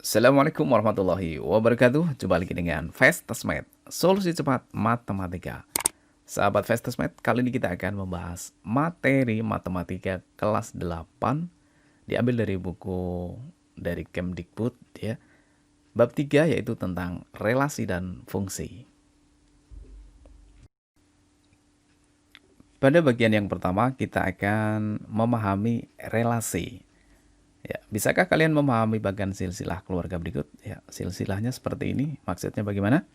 Assalamualaikum warahmatullahi wabarakatuh. Jumpa lagi dengan Fastesmate, solusi cepat matematika. Sahabat Fastesmate, kali ini kita akan membahas materi matematika kelas 8 diambil dari buku dari Kemdikbud ya. Bab 3 yaitu tentang relasi dan fungsi. Pada bagian yang pertama kita akan memahami relasi. Ya, bisakah kalian memahami bagian silsilah keluarga berikut? Ya, silsilahnya seperti ini. Maksudnya bagaimana?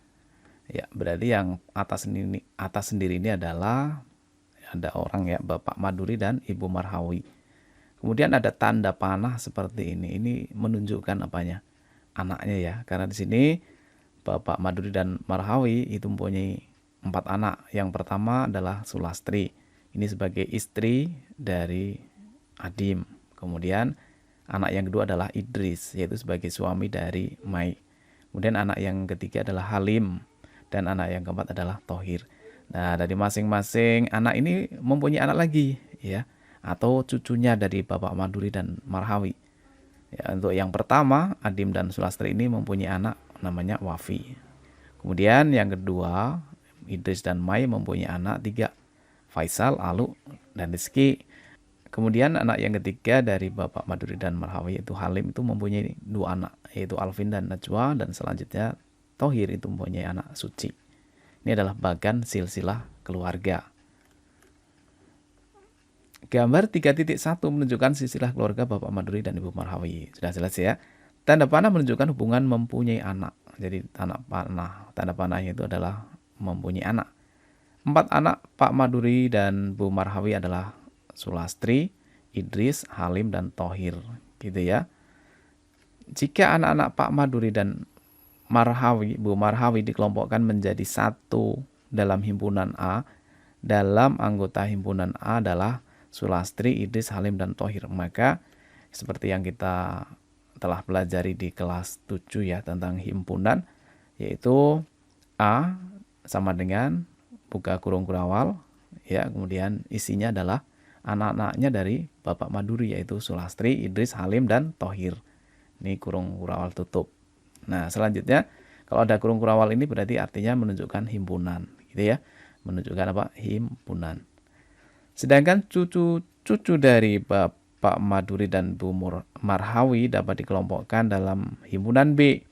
Ya, berarti yang atas sendiri ini adalah ada orang ya, Bapak Maduri dan Ibu Marhawi. Kemudian ada tanda panah seperti ini. Ini menunjukkan apanya? Anaknya ya. Karena di sini Bapak Maduri dan Marhawi itu mempunyai 4 anak. Yang pertama adalah Sulastri. Ini sebagai istri dari Adim. Kemudian anak yang kedua adalah Idris, yaitu sebagai suami dari Mai. Kemudian anak yang ketiga adalah Halim. Dan anak yang keempat adalah Tohir. Nah, dari masing-masing anak ini mempunyai anak lagi, ya, atau cucunya dari Bapak Maduri dan Marhawi. Ya, untuk yang pertama, Adim dan Sulastri ini mempunyai anak namanya Wafi. Kemudian yang kedua, Idris dan Mai mempunyai anak 3, Faisal, Alu, dan Rizki. Kemudian anak yang ketiga dari Bapak Maduri dan Marhawi yaitu Halim itu mempunyai 2 anak, yaitu Alvin dan Najwa, dan selanjutnya Tohir itu mempunyai anak Suci. Ini adalah bagan silsilah keluarga. Gambar 3.1 menunjukkan silsilah keluarga Bapak Maduri dan Ibu Marhawi. Sudah jelas ya. Tanda panah menunjukkan hubungan mempunyai anak. Jadi tanda panahnya itu adalah mempunyai anak. 4 anak Pak Maduri dan Bu Marhawi adalah Sulastri, Idris, Halim, dan Tohir, gitu ya. Jika anak-anak Pak Maduri dan Bu Marhawi dikelompokkan menjadi satu dalam himpunan A, dalam anggota himpunan A adalah Sulastri, Idris, Halim, dan Tohir. Maka seperti yang kita telah pelajari di kelas 7 ya tentang himpunan, yaitu A sama dengan buka kurung kurawal ya, kemudian isinya adalah anak-anaknya dari Bapak Maduri yaitu Sulastri, Idris, Halim, dan Tohir. Ini kurung kurawal tutup. Nah, selanjutnya kalau ada kurung kurawal ini berarti artinya menunjukkan himpunan, gitu ya. Menunjukkan apa? Himpunan. Sedangkan cucu-cucu dari Bapak Maduri dan Bu Marhawi dapat dikelompokkan dalam himpunan B.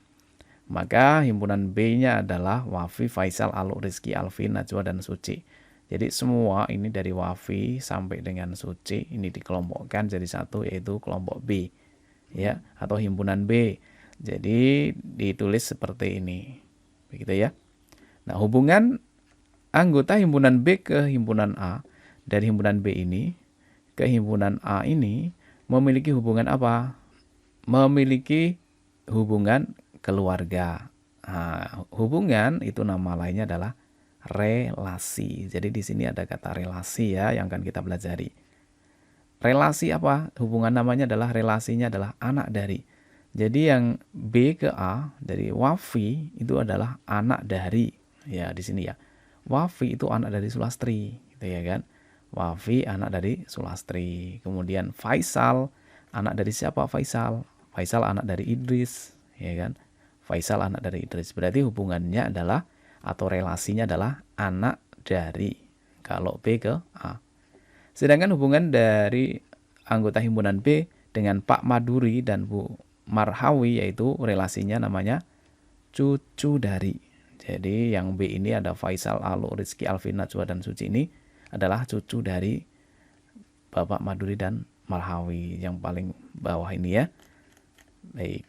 Maka himpunan B-nya adalah Wafi, Faisal, Alu, Rizki, Alvin, Najwa, dan Suci. Jadi semua ini dari Wafi sampai dengan Suci ini dikelompokkan jadi satu, yaitu kelompok B ya, atau himpunan B. Jadi ditulis seperti ini. Begitu ya. Nah, hubungan anggota himpunan B ke himpunan A dari himpunan B ini ke himpunan A ini memiliki hubungan apa? Memiliki hubungan keluarga. Nah, hubungan itu nama lainnya adalah relasi. Jadi di sini ada kata relasi ya yang akan kita pelajari. Relasi apa? Hubungan namanya adalah relasinya adalah anak dari. Jadi yang B ke A dari Wafi itu adalah anak dari. Ya di sini ya. Wafi itu anak dari Sulastri, gitu ya kan? Wafi anak dari Sulastri. Kemudian Faisal anak dari siapa? Faisal. Faisal anak dari Idris, ya kan? Faisal anak dari Idris. Berarti hubungannya adalah atau relasinya adalah anak dari, kalau B ke A. Sedangkan hubungan dari anggota himpunan B dengan Pak Maduri dan Bu Marhawi yaitu relasinya namanya cucu dari. Jadi yang B ini ada Faisal, Alu, Rizki, Alvin, Najwa, dan Suci ini adalah cucu dari Bapak Maduri dan Marhawi yang paling bawah ini ya. Baik.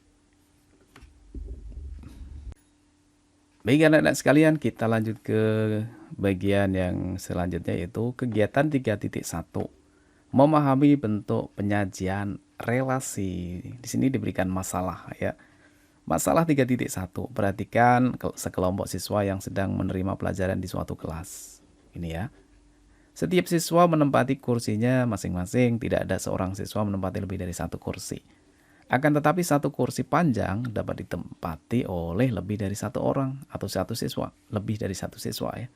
Baik anak-anak sekalian, kita lanjut ke bagian yang selanjutnya yaitu kegiatan 3.1. Memahami bentuk penyajian relasi. Di sini diberikan masalah ya. Masalah 3.1. Perhatikan sekelompok siswa yang sedang menerima pelajaran di suatu kelas. Ini ya. Setiap siswa menempati kursinya masing-masing, tidak ada seorang siswa menempati lebih dari 1 kursi. Akan tetapi 1 kursi panjang dapat ditempati oleh lebih dari 1 orang atau 1 siswa, lebih dari 1 siswa ya.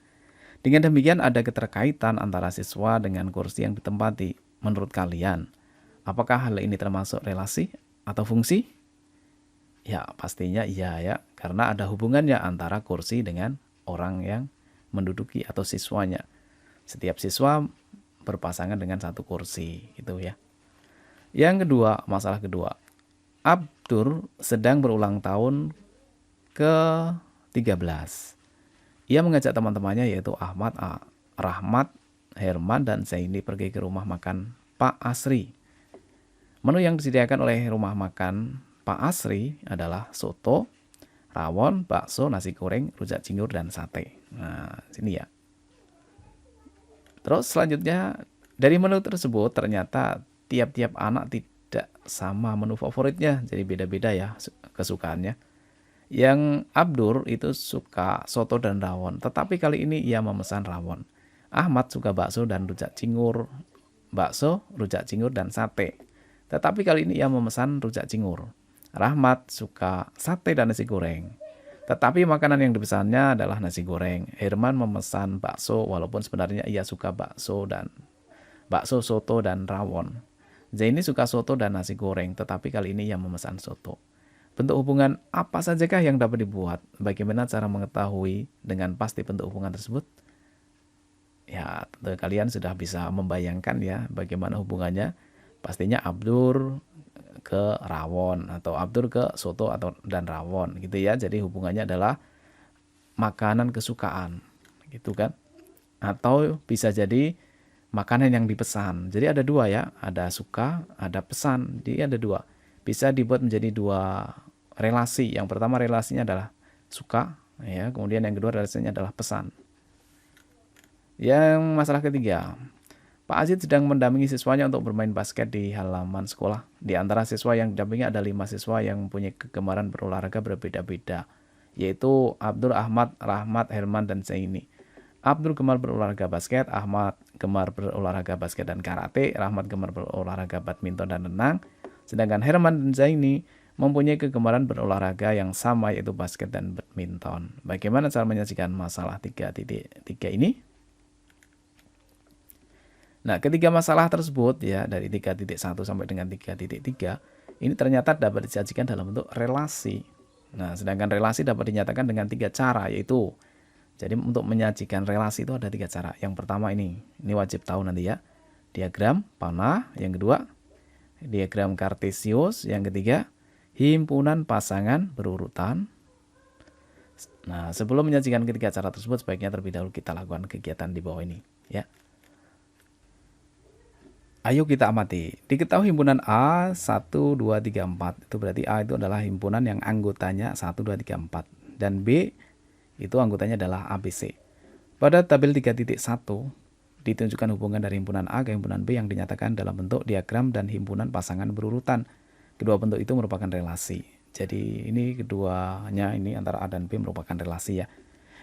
Dengan demikian ada keterkaitan antara siswa dengan kursi yang ditempati. Menurut kalian, apakah hal ini termasuk relasi atau fungsi? Ya, pastinya iya ya, karena ada hubungannya antara kursi dengan orang yang menduduki atau siswanya. Setiap siswa berpasangan dengan satu kursi, gitu ya. Yang kedua, masalah kedua. Abdur sedang berulang tahun ke-13. Ia mengajak teman-temannya yaitu Ahmad, Rahmat, Herman, dan Zaini pergi ke rumah makan Pak Asri. Menu yang disediakan oleh rumah makan Pak Asri adalah soto, rawon, bakso, nasi goreng, rujak cingur, dan sate. Nah, sini ya. Terus selanjutnya, dari menu tersebut ternyata tiap-tiap anak tidak sama menu favoritnya. Jadi beda-beda ya kesukaannya. Yang Abdur itu suka soto dan rawon, tetapi kali ini ia memesan rawon. Ahmad suka bakso dan rujak cingur, dan sate. Tetapi kali ini ia memesan rujak cingur. Rahmat suka sate dan nasi goreng. Tetapi makanan yang dipesannya adalah nasi goreng. Herman memesan bakso walaupun sebenarnya ia suka bakso, soto dan rawon. Zaini suka soto dan nasi goreng, tetapi kali ini ia memesan soto. Bentuk hubungan apa sajakah yang dapat dibuat? Bagaimana cara mengetahui dengan pasti bentuk hubungan tersebut? Ya, tentu kalian sudah bisa membayangkan ya bagaimana hubungannya. Pastinya Abdur ke rawon atau Abdur ke soto dan rawon gitu ya. Jadi hubungannya adalah makanan kesukaan gitu kan. Atau bisa jadi makanan yang dipesan. Jadi ada dua ya, ada suka, ada pesan. Jadi ada dua. Bisa dibuat menjadi dua relasi. Yang pertama relasinya adalah suka, ya. Kemudian yang kedua relasinya adalah pesan. Yang masalah ketiga, Pak Azid sedang mendampingi siswanya untuk bermain basket di halaman sekolah. Di antara siswa yang didampingi ada 5 siswa yang mempunyai kegemaran berolahraga berbeda-beda, yaitu Abdul, Ahmad, Rahmat, Herman, dan Zaini. Abdul gemar berolahraga basket, Ahmad gemar berolahraga basket dan karate, Rahmat gemar berolahraga badminton dan renang, sedangkan Herman dan Zaini mempunyai kegemaran berolahraga yang sama yaitu basket dan badminton. Bagaimana cara menyajikan masalah 3.3 ini? Nah, ketiga masalah tersebut ya dari 3.1 sampai dengan 3.3 ini ternyata dapat disajikan dalam bentuk relasi. Nah, sedangkan relasi dapat dinyatakan dengan 3 cara, yaitu jadi untuk menyajikan relasi itu ada 3 cara. Yang pertama ini wajib tahu nanti ya. Diagram panah, yang kedua diagram kartesius, yang ketiga himpunan pasangan berurutan. Nah, sebelum menyajikan ketiga cara tersebut sebaiknya terlebih dahulu kita lakukan kegiatan di bawah ini ya. Ayo kita amati. Diketahui himpunan A 1, 2, 3, 4. Itu berarti A itu adalah himpunan yang anggotanya 1, 2, 3, 4. Dan B itu anggotanya adalah ABC. Pada tabel 3.1 ditunjukkan hubungan dari himpunan A ke himpunan B yang dinyatakan dalam bentuk diagram dan himpunan pasangan berurutan. Kedua bentuk itu merupakan relasi. Jadi ini keduanya ini antara A dan B merupakan relasi ya.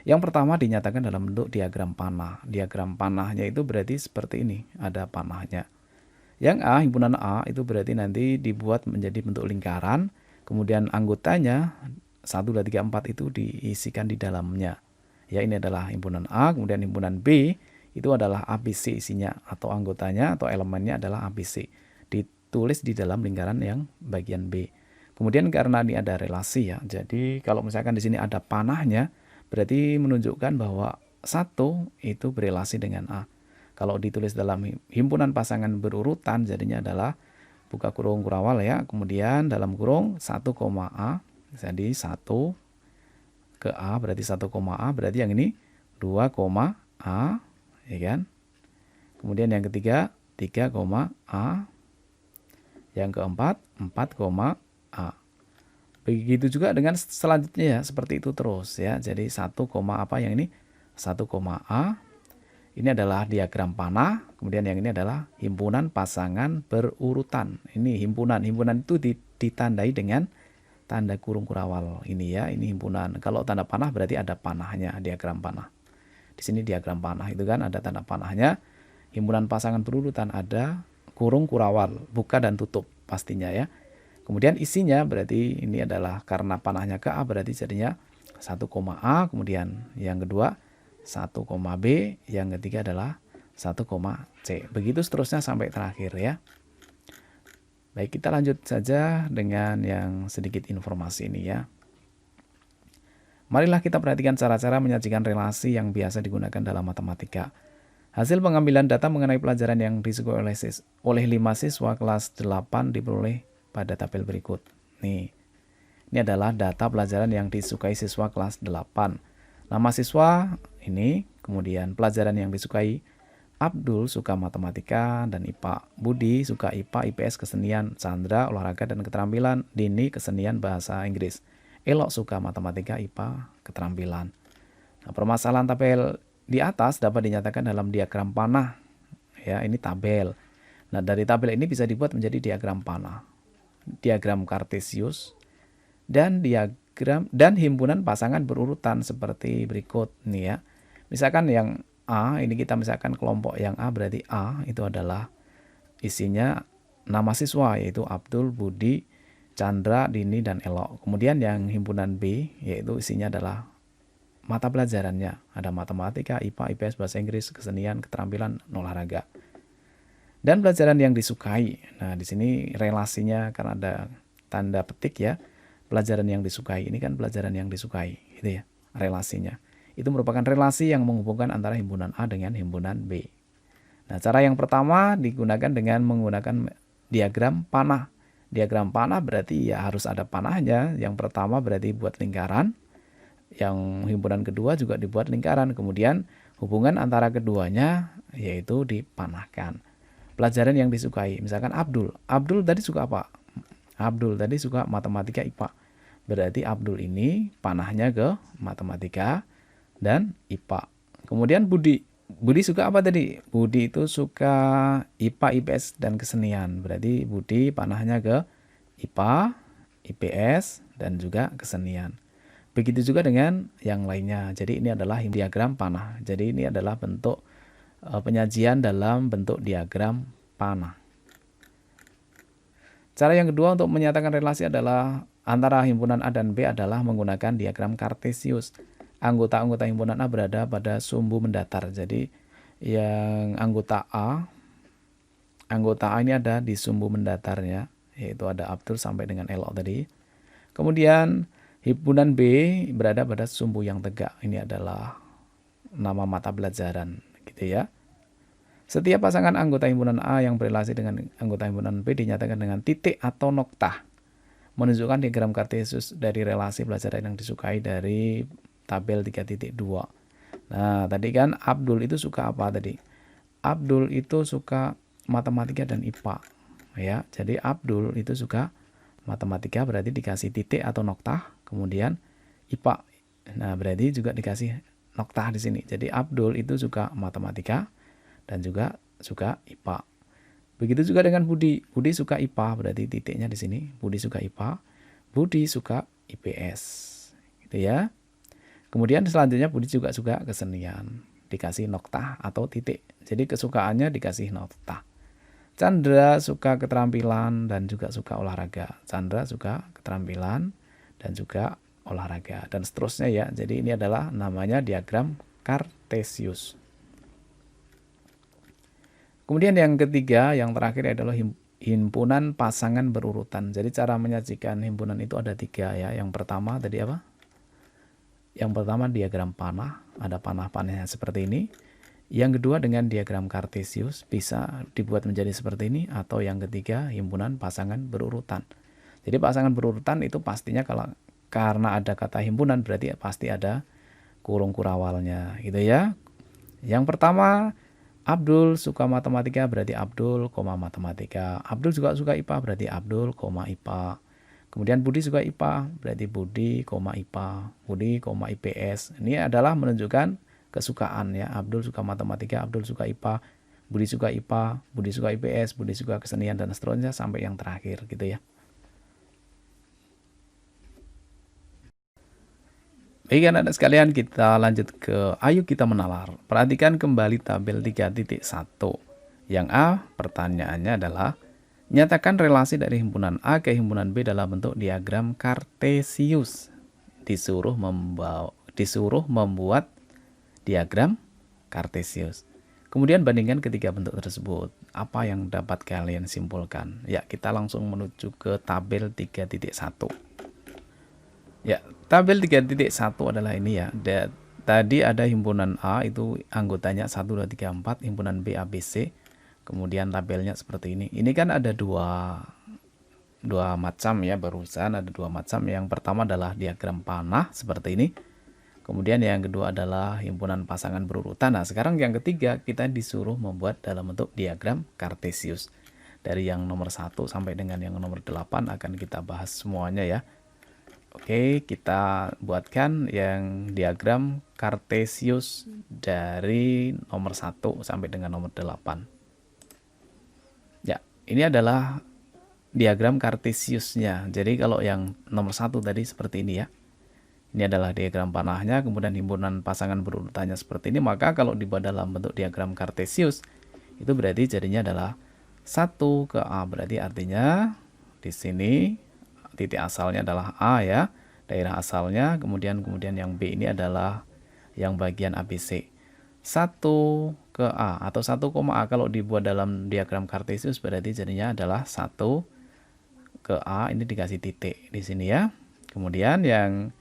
Yang pertama dinyatakan dalam bentuk diagram panah. Diagram panahnya itu berarti seperti ini, ada panahnya. Yang A, himpunan A itu berarti nanti dibuat menjadi bentuk lingkaran, kemudian anggotanya 1, 2, 3, 4 itu diisikan di dalamnya. Ya, ini adalah himpunan A, kemudian himpunan B itu adalah ABC isinya, atau anggotanya atau elemennya adalah ABC. Ditulis di dalam lingkaran yang bagian B. Kemudian karena ini ada relasi ya, jadi kalau misalkan di sini ada panahnya, berarti menunjukkan bahwa 1 itu berelasi dengan A. Kalau ditulis dalam himpunan pasangan berurutan jadinya adalah buka kurung kurawal ya, kemudian dalam kurung 1, A, jadi 1 ke A berarti 1, A berarti yang ini 2, A ya kan. Kemudian yang ketiga 3, A, yang keempat 4, A. Begitu juga dengan selanjutnya ya, seperti itu terus ya. Jadi 1, apa yang ini 1, A. Ini adalah diagram panah, kemudian yang ini adalah himpunan pasangan berurutan. Ini himpunan itu ditandai dengan tanda kurung kurawal ini ya, ini himpunan. Kalau tanda panah berarti ada panahnya, diagram panah. Di sini diagram panah itu kan ada tanda panahnya. Himpunan pasangan berurutan ada kurung kurawal, buka dan tutup pastinya ya. Kemudian isinya berarti ini adalah karena panahnya ke A berarti jadinya 1, A, kemudian yang kedua 1, B, yang ketiga adalah 1, C. Begitu seterusnya sampai terakhir ya. Baik, kita lanjut saja dengan yang sedikit informasi ini ya. Marilah kita perhatikan cara-cara menyajikan relasi yang biasa digunakan dalam matematika. Hasil pengambilan data mengenai pelajaran yang disukai oleh 5 siswa kelas 8 diperoleh pada tabel berikut. Nih, ini adalah data pelajaran yang disukai siswa kelas 8. Nama siswa ini, kemudian pelajaran yang disukai. Abdul suka matematika dan IPA. Budi suka IPA, IPS, kesenian. Chandra olahraga dan keterampilan. Dini kesenian bahasa Inggris. Elok suka matematika, IPA, keterampilan. Nah, permasalahan tabel di atas dapat dinyatakan dalam diagram panah. Ya, ini tabel. Nah, dari tabel ini bisa dibuat menjadi diagram panah, diagram kartesius, dan diagram dan himpunan pasangan berurutan seperti berikut nih ya. Misalkan yang A, ini kita misalkan kelompok yang A, berarti A itu adalah isinya nama siswa yaitu Abdul, Budi, Chandra, Dini, dan Elok. Kemudian yang himpunan B yaitu isinya adalah mata pelajarannya. Ada matematika, IPA, IPS, bahasa Inggris, kesenian, keterampilan, olahraga. Dan pelajaran yang disukai. Nah, di sini relasinya karena ada tanda petik ya. Pelajaran yang disukai. Ini kan pelajaran yang disukai, gitu ya. Relasinya. Itu merupakan relasi yang menghubungkan antara himpunan A dengan himpunan B. Nah, cara yang pertama digunakan dengan menggunakan diagram panah. Diagram panah berarti ya harus ada panahnya. Yang pertama berarti buat lingkaran. Yang himpunan kedua juga dibuat lingkaran. Kemudian hubungan antara keduanya yaitu dipanahkan. Pelajaran yang disukai. Misalkan Abdul. Abdul tadi suka apa? Abdul tadi suka matematika, IPA. Berarti Abdul ini panahnya ke matematika dan IPA. Kemudian Budi. Budi suka apa tadi? Budi itu suka IPA, IPS, dan kesenian. Berarti Budi panahnya ke IPA, IPS, dan juga kesenian. Begitu juga dengan yang lainnya. Jadi ini adalah diagram panah. Jadi ini adalah bentuk penyajian dalam bentuk diagram panah. Cara yang kedua untuk menyatakan relasi adalah antara himpunan A dan B adalah menggunakan diagram kartesius. Anggota-anggota himpunan A berada pada sumbu mendatar. Jadi yang anggota A ini ada di sumbu mendatarnya, yaitu ada Abdul sampai dengan Elok tadi. Kemudian himpunan B berada pada sumbu yang tegak. Ini adalah nama mata pelajaran, gitu ya. Setiap pasangan anggota himpunan A yang berrelasi dengan anggota himpunan B dinyatakan dengan titik atau noktah, menunjukkan diagram kartesius dari relasi pelajaran yang disukai dari tabel 3.2. Nah, tadi kan Abdul itu suka apa tadi? Abdul itu suka matematika dan IPA. Ya, jadi Abdul itu suka matematika berarti dikasih titik atau noktah, kemudian IPA. Nah, berarti juga dikasih noktah di sini. Jadi Abdul itu suka matematika dan juga suka IPA. Begitu juga dengan Budi. Budi suka IPA, berarti titiknya di sini. Budi suka IPA. Budi suka IPS. Gitu ya. Kemudian selanjutnya Budi juga suka kesenian. Dikasih noktah atau titik. Jadi kesukaannya dikasih noktah. Chandra suka keterampilan dan juga suka olahraga. Chandra suka keterampilan dan juga olahraga. Dan seterusnya ya. Jadi ini adalah namanya diagram kartesius. Kemudian yang ketiga, yang terakhir adalah himpunan pasangan berurutan. Jadi cara menyajikan himpunan itu ada 3 ya. Yang pertama tadi apa? Yang pertama diagram panah, ada panah-panahnya seperti ini. Yang kedua dengan diagram kartesius, bisa dibuat menjadi seperti ini. Atau yang ketiga himpunan pasangan berurutan. Jadi pasangan berurutan itu pastinya karena ada kata himpunan berarti pasti ada kurung kurawalnya gitu ya. Yang pertama Abdul suka matematika berarti Abdul, matematika. Abdul juga suka IPA berarti Abdul, IPA. Kemudian Budi suka IPA berarti Budi, IPA. Budi, IPS. Ini adalah menunjukkan kesukaan ya. Abdul suka matematika, Abdul suka IPA, Budi suka IPA, Budi suka IPS, Budi suka kesenian dan seterusnya sampai yang terakhir gitu ya. Baik anak-anak sekalian, kita lanjut ke ayo kita menalar. Perhatikan kembali tabel 3.1. Yang A, pertanyaannya adalah nyatakan relasi dari himpunan A ke himpunan B dalam bentuk diagram kartesius. Disuruh membuat diagram kartesius. Kemudian bandingkan ketiga bentuk tersebut. Apa yang dapat kalian simpulkan? Ya, kita langsung menuju ke tabel 3.1. Ya, tabel 3.1 adalah ini ya. Tadi ada himpunan A, itu anggotanya 1, 2, 3, 4. Himpunan B, A, B, C. Kemudian tabelnya seperti ini. Ini kan ada dua macam ya, barusan ada dua macam. Yang pertama adalah diagram panah seperti ini. Kemudian yang kedua adalah himpunan pasangan berurutan. Nah, sekarang yang ketiga kita disuruh membuat dalam bentuk diagram Kartesius. Dari yang nomor 1 sampai dengan yang nomor 8 akan kita bahas semuanya ya. Oke, kita buatkan yang diagram Kartesius dari nomor 1 sampai dengan nomor 8. Ya, ini adalah diagram Kartesiusnya. Jadi kalau yang nomor 1 tadi seperti ini ya. Ini adalah diagram panahnya, kemudian himpunan pasangan berurutannya seperti ini. Maka kalau dibuat dalam bentuk diagram Kartesius, itu berarti jadinya adalah 1 ke A. Berarti artinya di sini titik asalnya adalah A ya, daerah asalnya. Kemudian yang B ini adalah yang bagian ABC. 1 ke A atau 1, A kalau dibuat dalam diagram Kartesius berarti jadinya adalah 1 ke A, ini dikasih titik di sini ya. Kemudian yang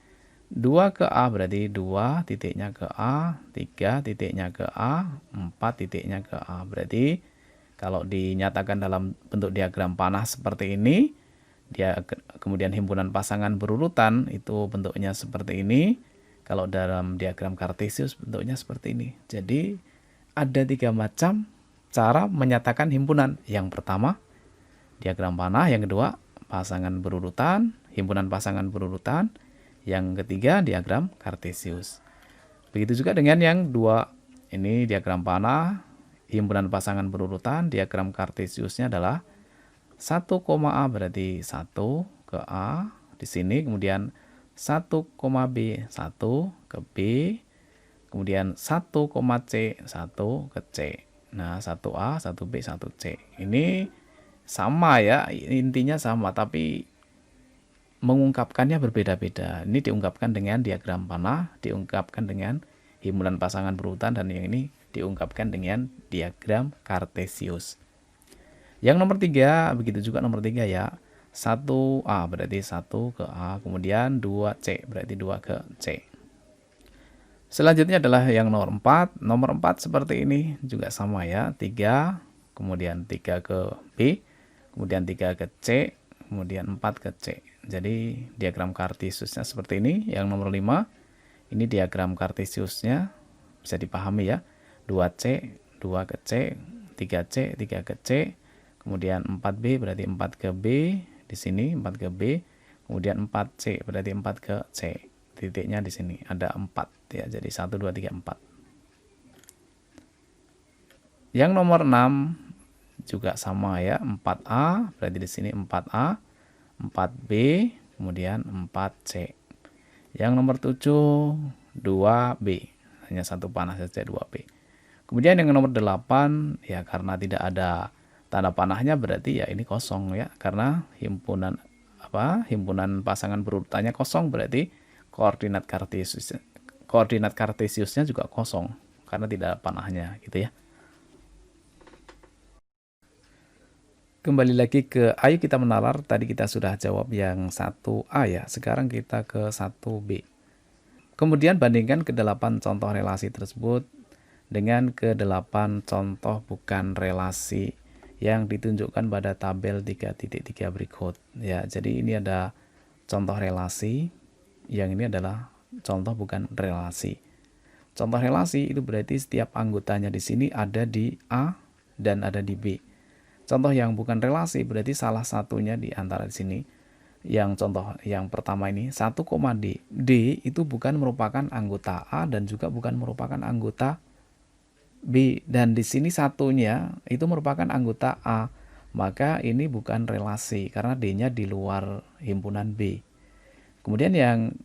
2 ke A berarti 2 titiknya ke A, 3 titiknya ke A, 4 titiknya ke A. Berarti kalau dinyatakan dalam bentuk diagram panah seperti ini, dia kemudian himpunan pasangan berurutan itu bentuknya seperti ini. Kalau dalam diagram Kartesius bentuknya seperti ini. Jadi ada 3 macam cara menyatakan himpunan. Yang pertama diagram panah, yang kedua pasangan berurutan, himpunan pasangan berurutan. Yang ketiga diagram Kartesius. Begitu juga dengan yang 2. Ini diagram panah, himpunan pasangan berurutan, diagram Kartesiusnya adalah 1, A berarti 1 ke A di sini, kemudian 1, B 1 ke B, kemudian 1, C 1 ke C. Nah, 1A, 1B, 1C. Ini sama ya, intinya sama tapi mengungkapkannya berbeda-beda. Ini diungkapkan dengan diagram panah, diungkapkan dengan himpunan pasangan berurutan, dan yang ini diungkapkan dengan diagram Kartesius. Yang nomor 3, begitu juga nomor 3 ya. 1A berarti 1 ke A, kemudian 2C berarti 2 ke C. Selanjutnya adalah yang nomor 4. Nomor 4 seperti ini juga sama ya. 3, kemudian 3 ke B, kemudian 3 ke C, kemudian 4 ke C. Jadi diagram Kartesiusnya seperti ini. Yang nomor 5, ini diagram Kartesiusnya bisa dipahami ya. 2C, 2 ke C, 3C, 3 ke C, kemudian 4B berarti 4 ke B, di sini 4 ke B, kemudian 4C berarti 4 ke C. Titiknya di sini ada 4 ya. Jadi 1, 2, 3, 4. Yang nomor 6 juga sama ya. 4A berarti di sini 4A, 4B, kemudian 4C. Yang nomor 7, 2B. Hanya satu panah saja, 2B. Kemudian yang nomor 8, ya karena tidak ada tanda panahnya berarti ya ini kosong ya. Karena himpunan pasangan berurutannya kosong, berarti koordinat Kartesiusnya juga kosong karena tidak ada panahnya gitu ya. Kembali lagi ke ayo kita menalar. Tadi kita sudah jawab yang 1A ya. Sekarang kita ke 1B. Kemudian bandingkan ke-8 contoh relasi tersebut dengan ke-8 contoh bukan relasi yang ditunjukkan pada tabel 3.3 berikut. Ya, jadi ini ada contoh relasi, yang ini adalah contoh bukan relasi. Contoh relasi itu berarti setiap anggotanya di sini ada di A dan ada di B. Contoh yang bukan relasi berarti salah satunya di antara di sini. Yang contoh yang pertama ini 1, D. D itu bukan merupakan anggota A dan juga bukan merupakan anggota B. Dan di sini satunya itu merupakan anggota A. Maka ini bukan relasi karena D-nya di luar himpunan B. Kemudian yang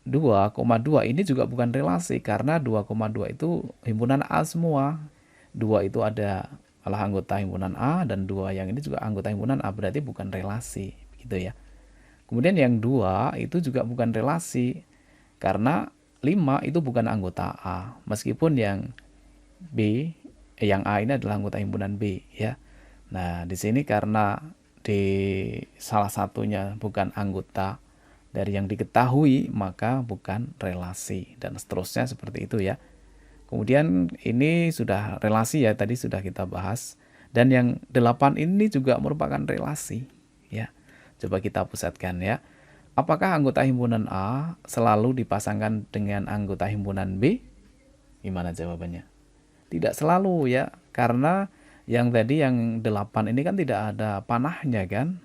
2,2 ini juga bukan relasi karena 2,2 itu himpunan A semua. 2 itu adalah anggota himpunan A dan 2 yang ini juga anggota himpunan A, berarti bukan relasi gitu ya. Kemudian yang 2 itu juga bukan relasi karena 5 itu bukan anggota A, meskipun yang B yang A ini adalah anggota himpunan B ya. Nah, di sini karena di salah satunya bukan anggota dari yang diketahui, maka bukan relasi, dan seterusnya seperti itu ya. Kemudian ini sudah relasi ya, tadi sudah kita bahas. Dan yang 8 ini juga merupakan relasi ya. Coba kita pusatkan ya. Apakah anggota himpunan A selalu dipasangkan dengan anggota himpunan B? Gimana jawabannya? Tidak selalu ya, karena yang tadi yang 8 ini kan tidak ada panahnya kan?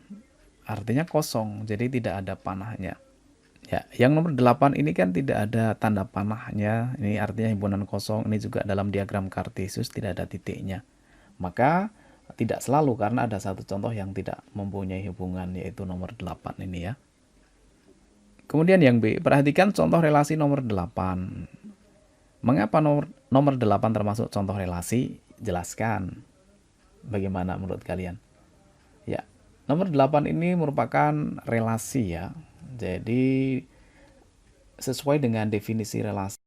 Artinya kosong, jadi tidak ada panahnya. Ya, yang nomor 8 ini kan tidak ada tanda panahnya. Ini artinya himpunan kosong. Ini juga dalam diagram Kartesius tidak ada titiknya. Maka tidak selalu, karena ada satu contoh yang tidak mempunyai hubungan, yaitu nomor 8 ini ya. Kemudian yang B, perhatikan contoh relasi nomor 8. Mengapa nomor 8 termasuk contoh relasi? Jelaskan. Bagaimana menurut kalian? Ya, nomor 8 ini merupakan relasi ya. Jadi sesuai dengan definisi relasi.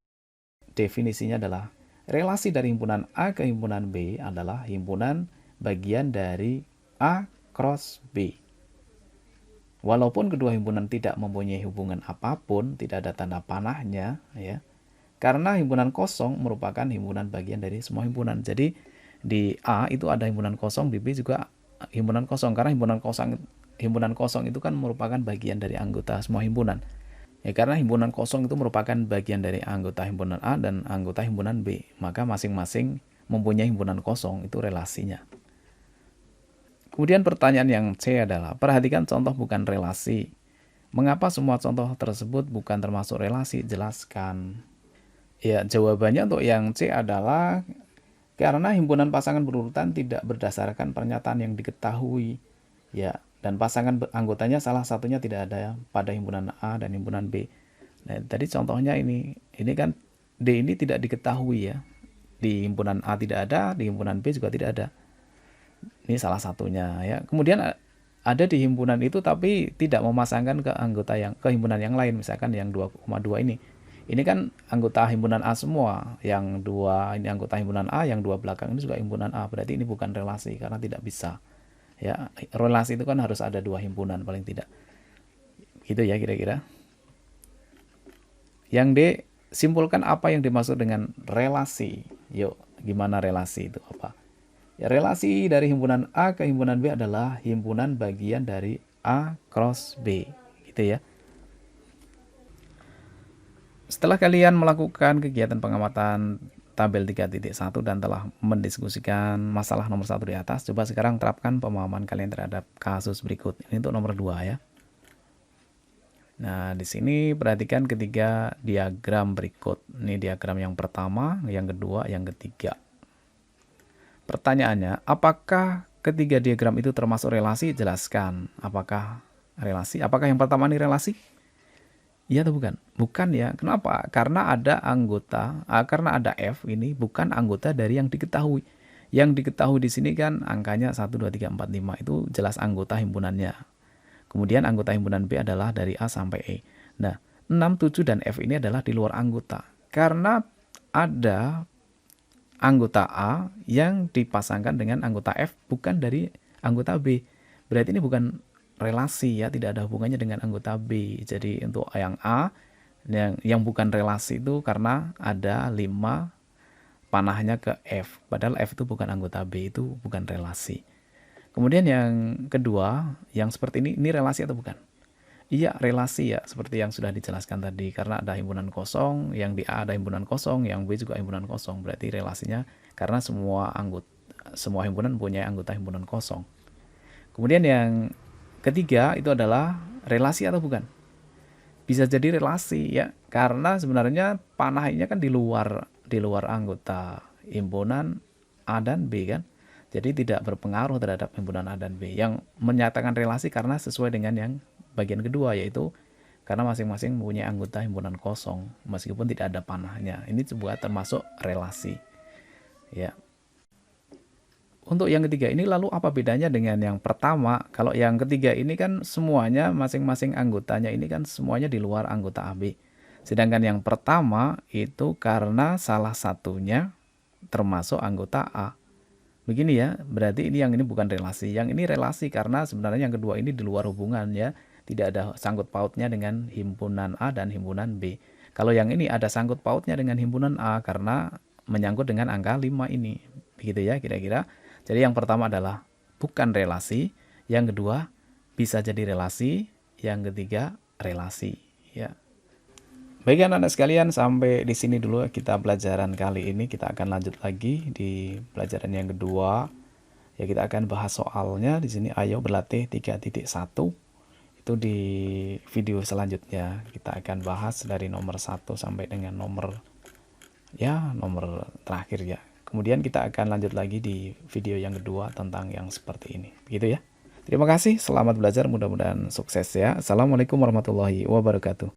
Definisinya adalah relasi dari himpunan A ke himpunan B adalah himpunan bagian dari A cross B. Walaupun kedua himpunan tidak mempunyai hubungan apapun, tidak ada tanda panahnya ya. Karena himpunan kosong merupakan himpunan bagian dari semua himpunan. Jadi di A itu ada himpunan kosong, di B juga himpunan kosong, karena himpunan kosong itu kan merupakan bagian dari anggota semua himpunan. Ya, karena himpunan kosong itu merupakan bagian dari anggota himpunan A dan anggota himpunan B, maka masing-masing mempunyai himpunan kosong, itu relasinya. Kemudian pertanyaan yang C adalah, perhatikan contoh bukan relasi. Mengapa semua contoh tersebut bukan termasuk relasi? Jelaskan. Ya, jawabannya untuk yang C adalah karena himpunan pasangan berurutan tidak berdasarkan pernyataan yang diketahui. Ya, dan pasangan anggotanya salah satunya tidak ada pada himpunan A dan himpunan B. Nah, tadi contohnya ini kan D ini tidak diketahui ya. Di himpunan A tidak ada, di himpunan B juga tidak ada. Ini salah satunya ya. Kemudian ada di himpunan itu tapi tidak memasangkan ke anggota yang ke himpunan yang lain, misalkan yang 2,2 ini. Ini kan anggota himpunan A semua, yang 2 ini anggota himpunan A, yang 2 belakang ini juga himpunan A. Berarti ini bukan relasi karena tidak bisa. Ya, relasi itu kan harus ada 2 himpunan paling tidak. Gitu ya kira-kira. Yang D, simpulkan apa yang dimaksud dengan relasi. Yuk, gimana relasi itu apa? Ya, relasi dari himpunan A ke himpunan B adalah himpunan bagian dari A cross B. Gitu ya. Setelah kalian melakukan kegiatan pengamatan tabel 3.1 dan telah mendiskusikan masalah nomor 1 di atas, coba sekarang terapkan pemahaman kalian terhadap kasus berikut. Ini untuk nomor 2 ya. Nah, di sini perhatikan ketiga diagram berikut. Ini diagram yang pertama, yang kedua, yang ketiga. Pertanyaannya, apakah ketiga diagram itu termasuk relasi? Jelaskan. Apakah relasi? Apakah yang pertama ini relasi? Iya atau bukan? Bukan ya. Kenapa? Karena ada anggota, karena ada F ini bukan anggota dari yang diketahui. Yang diketahui di sini kan angkanya 1, 2, 3, 4, 5. Itu jelas anggota himpunannya. Kemudian anggota himpunan B adalah dari A sampai E. Nah, 6, 7, dan F ini adalah di luar anggota. Karena ada anggota A yang dipasangkan dengan anggota F bukan dari anggota B. Berarti ini bukan relasi ya, tidak ada hubungannya dengan anggota B. Jadi untuk yang A yang bukan relasi itu karena ada 5 panahnya ke F. Padahal F itu bukan anggota B, itu bukan relasi. Kemudian yang kedua, yang seperti ini relasi atau bukan? Iya, relasi ya, seperti yang sudah dijelaskan tadi. Karena ada himpunan kosong, yang di A ada himpunan kosong, yang B juga himpunan kosong. Berarti relasinya karena semua himpunan punya anggota himpunan kosong. Kemudian yang ketiga itu adalah relasi atau bukan? Bisa jadi relasi ya, karena sebenarnya panahnya kan di luar anggota himpunan A dan B kan. Jadi tidak berpengaruh terhadap himpunan A dan B. Yang menyatakan relasi karena sesuai dengan yang bagian kedua, yaitu karena masing-masing mempunyai anggota himpunan kosong meskipun tidak ada panahnya. Ini juga termasuk relasi. Ya. Untuk yang ketiga ini lalu apa bedanya dengan yang pertama? Kalau yang ketiga ini kan semuanya masing-masing anggotanya ini kan semuanya di luar anggota AB. Sedangkan yang pertama itu karena salah satunya termasuk anggota A. Begini ya, berarti ini yang ini bukan relasi. Yang ini relasi karena sebenarnya yang kedua ini di luar hubungan ya. Tidak ada sangkut pautnya dengan himpunan A dan himpunan B. Kalau yang ini ada sangkut pautnya dengan himpunan A karena menyangkut dengan angka 5 ini. Begitu ya kira-kira. Jadi yang pertama adalah bukan relasi, yang kedua bisa jadi relasi, yang ketiga relasi ya. Baik anak-anak sekalian, sampai di sini dulu kita pelajaran kali ini. Kita akan lanjut lagi di pelajaran yang kedua. Ya, kita akan bahas soalnya di sini. Ayo berlatih 3.1. Itu di video selanjutnya. Kita akan bahas dari nomor 1 sampai dengan nomor terakhir ya. Kemudian kita akan lanjut lagi di video yang kedua tentang yang seperti ini. Begitu ya. Terima kasih, selamat belajar, mudah-mudahan sukses ya. Assalamualaikum warahmatullahi wabarakatuh.